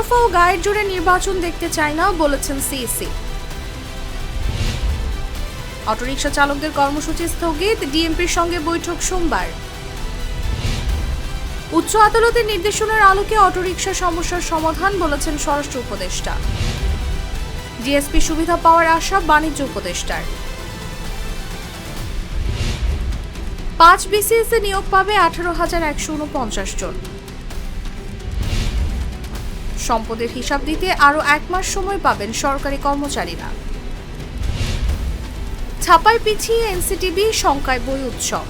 দফা ও গায়ের জোরে নির্বাচন দেখতে চায় না বলেছেন সিইসি। অটোরিকশা চালকদের কর্মসূচি স্থগিত, ডিএমপির সঙ্গে বৈঠক সোমবার। উচ্চ আদালতের নির্দেশনার আলোকে অটোরিকশা সমস্যার সমাধান বলেছেন স্বরাষ্ট্র উপদেষ্টা। জিএসপি সুবিধা পাওয়ার আশা বাণিজ্য উপদেষ্টার। 5 বিসিএসে নিয়োগ পাবে 18,149 জন। সম্পদের হিসাব দিতে আরও 1 মাস সময় পাবেন সরকারি কর্মচারীরা। ছাপায় পিছিয়ে এনসিটিবি, শঙ্কায় বই উৎসব।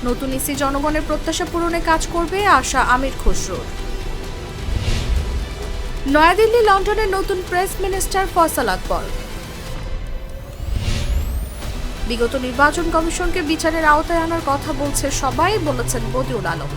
নতুন ইসি জনগণের প্রত্যাশা পূরণে কাজ করবে, আশা আমির খসরুর। নয়াদিল্লি লন্ডনের নতুন প্রেস মিনিস্টার ফয়সাল আকবর। বিগত নির্বাচন কমিশনকে বিচারের আওতায় আনার কথা বলছে সবাই, বলেছেন বদিউল আলম।